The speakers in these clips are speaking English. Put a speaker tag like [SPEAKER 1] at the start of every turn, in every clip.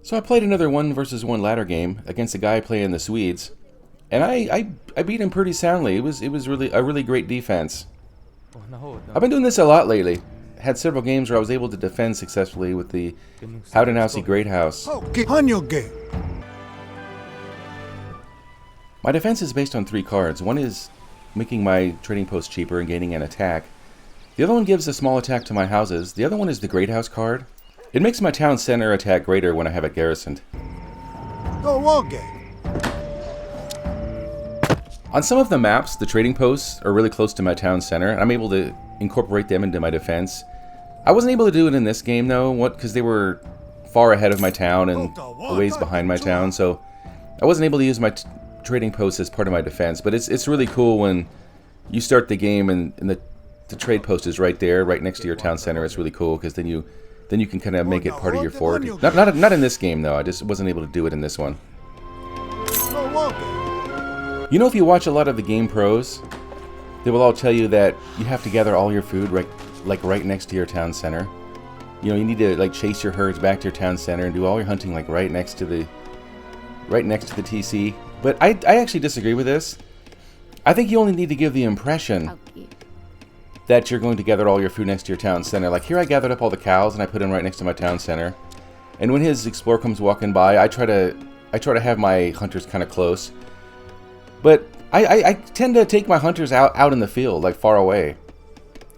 [SPEAKER 1] So I played another 1 versus 1 ladder game against a guy playing the Swedes, and I beat him pretty soundly. It was really a really great defense. I've been doing this a lot lately. Had several games where I was able to defend successfully with the Haudenosaunee Great House. My defense is based on 3 cards. One is making my trading post cheaper and gaining an attack. The other one gives a small attack to my houses. The other one is the Great House card. It makes my town center attack greater when I have it garrisoned. On some of the maps, the trading posts are really close to my town center, and I'm able to incorporate them into my defense. I wasn't able to do it in this game though, because they were far ahead of my town and a ways behind my town, so I wasn't able to use my trading posts as part of my defense. But it's really cool when you start the game and the trade post is right there, right next to your town center. It's really cool because then you can kind of make it part of your fort. Not in this game though. I just wasn't able to do it in this one. You know, if you watch a lot of the game pros, they will all tell you that you have to gather all your food right next to your town center. You know, you need to chase your herds back to your town center and do all your hunting right next to the TC. But I actually disagree with this. I think you only need to give the impression that you're going to gather all your food next to your town center. Like here, I gathered up all the cows and I put them right next to my town center. And when his explorer comes walking by, I try to have my hunters kind of close. But I tend to take my hunters out in the field, like far away.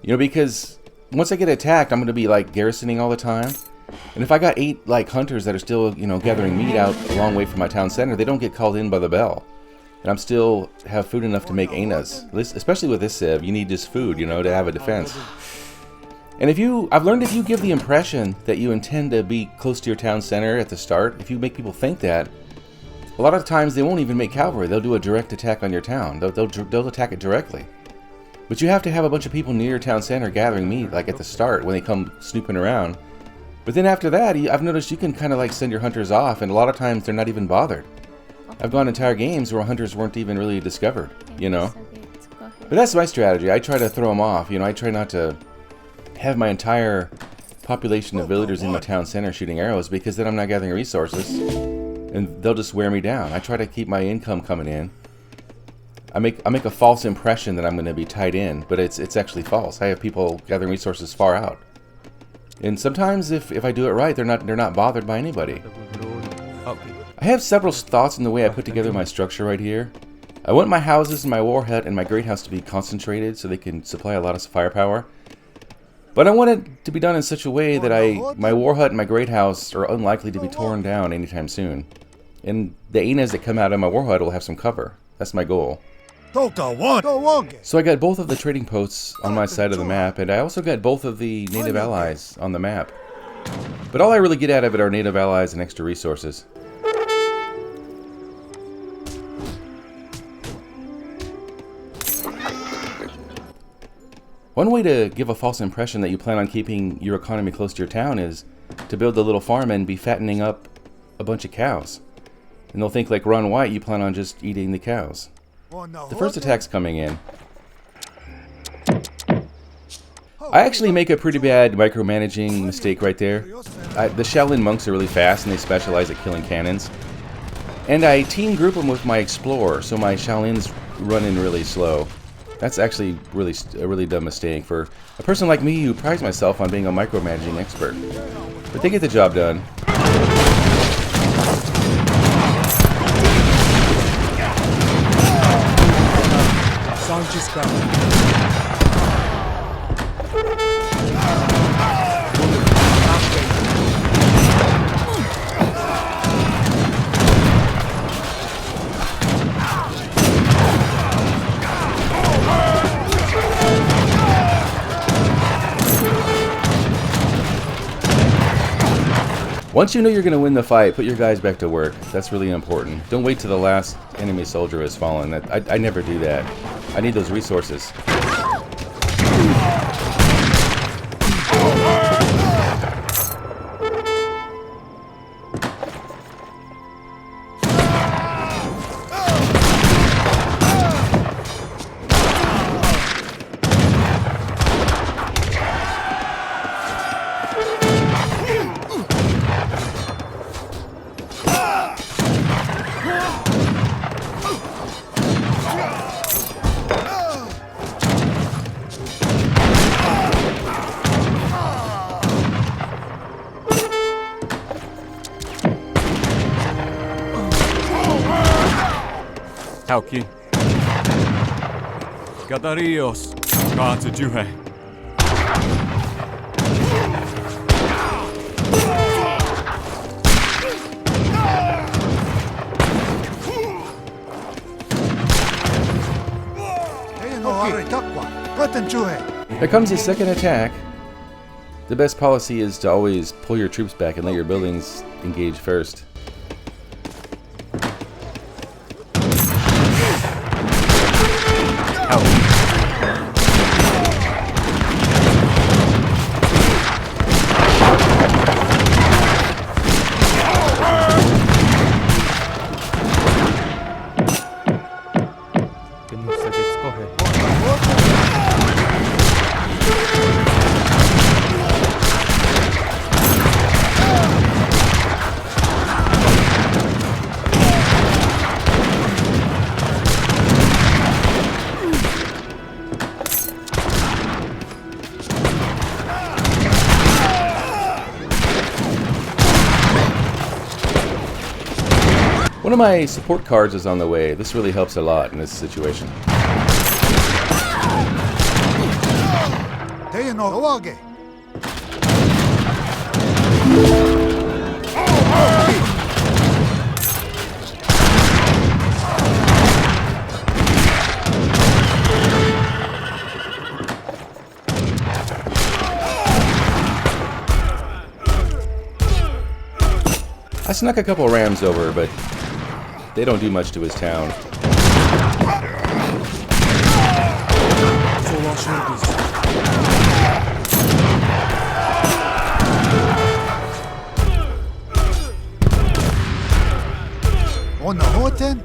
[SPEAKER 1] You know, because once I get attacked, I'm going to be garrisoning all the time. And if I got 8 hunters that are still, gathering meat out a long way from my town center, they don't get called in by the bell. And I'm still have food enough to make anas. Especially with this civ, you need just food, to have a defense. And I've learned if you give the impression that you intend to be close to your town center at the start, if you make people think that, a lot of times they won't even make cavalry. They'll do a direct attack on your town. They'll attack it directly. But you have to have a bunch of people near your town center gathering meat, at the start when they come snooping around. But then after that, I've noticed you can kind of send your hunters off, and a lot of times they're not even bothered. I've gone entire games where hunters weren't even really discovered, But that's my strategy. I try to throw them off. I try not to have my entire population of villagers in my town center shooting arrows, because then I'm not gathering resources, and they'll just wear me down. I try to keep my income coming in. I make a false impression that I'm going to be tied in, but it's actually false. I have people gathering resources far out. And sometimes if I do it right, they're not bothered by anybody. I have several thoughts in the way I put together my structure right here. I want my houses and my war hut and my great house to be concentrated so they can supply a lot of firepower. But I want it to be done in such a way that my war hut and my great house are unlikely to be torn down anytime soon. And the anas that come out of my war hut will have some cover. That's my goal. So I got both of the trading posts on my side of the map, and I also got both of the native allies on the map. But all I really get out of it are native allies and extra resources. One way to give a false impression that you plan on keeping your economy close to your town is to build a little farm and be fattening up a bunch of cows. And they'll think like Ron White, you plan on just eating the cows. The first attack's coming in. I actually make a pretty bad micromanaging mistake right there. The Shaolin monks are really fast and they specialize at killing cannons. And I team group them with my explorer, so my Shaolins run in really slow. That's actually a really dumb mistake for a person like me who prides myself on being a micromanaging expert. But they get the job done. Once you know you're going to win the fight, put your guys back to work. That's really important. Don't wait till the last enemy soldier has fallen. I never do that. I need those resources.
[SPEAKER 2] Hauki. Katarios. Kaatse juhe.
[SPEAKER 1] There comes his second attack. The best policy is to always pull your troops back and let your buildings engage first. One of my support cards is on the way. This really helps a lot in this situation. I snuck a couple rams over, but they don't do much to his town.
[SPEAKER 3] On the Horten?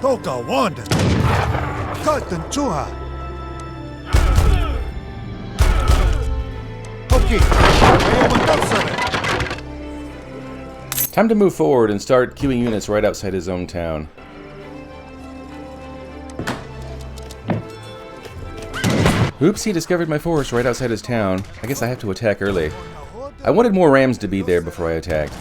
[SPEAKER 3] Toka Wanda. Cotton Chuha. Okay.
[SPEAKER 1] Time to move forward and start queuing units right outside his own town. Oops, he discovered my force right outside his town. I guess I have to attack early. I wanted more rams to be there before I attacked.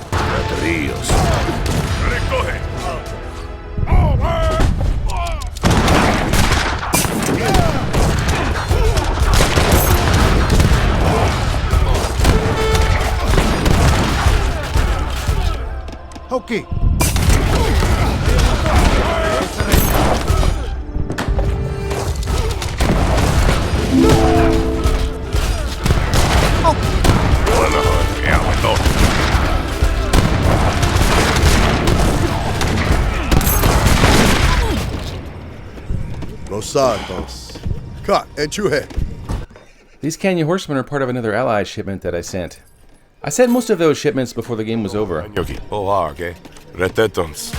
[SPEAKER 3] Okay.
[SPEAKER 4] Los Santos. Cut and Chuhe.
[SPEAKER 1] These Kenya horsemen are part of another allied shipment that I sent. I sent most of those shipments before the game was over.
[SPEAKER 4] Retetons.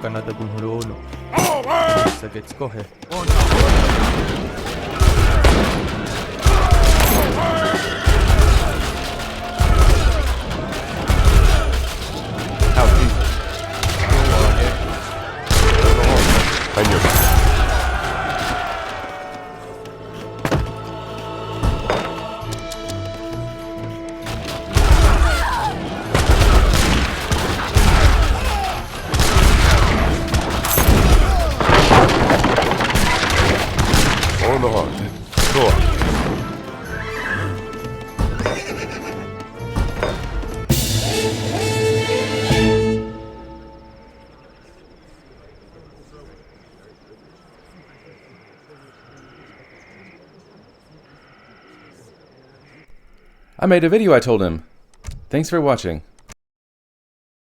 [SPEAKER 5] Kanada kung hulo-hulo. Sa gets ko he.
[SPEAKER 3] On the Hoten.
[SPEAKER 1] Ouch, Jesus. Find your back. On the horn. Go on. I made a video, I told him. Thanks for watching.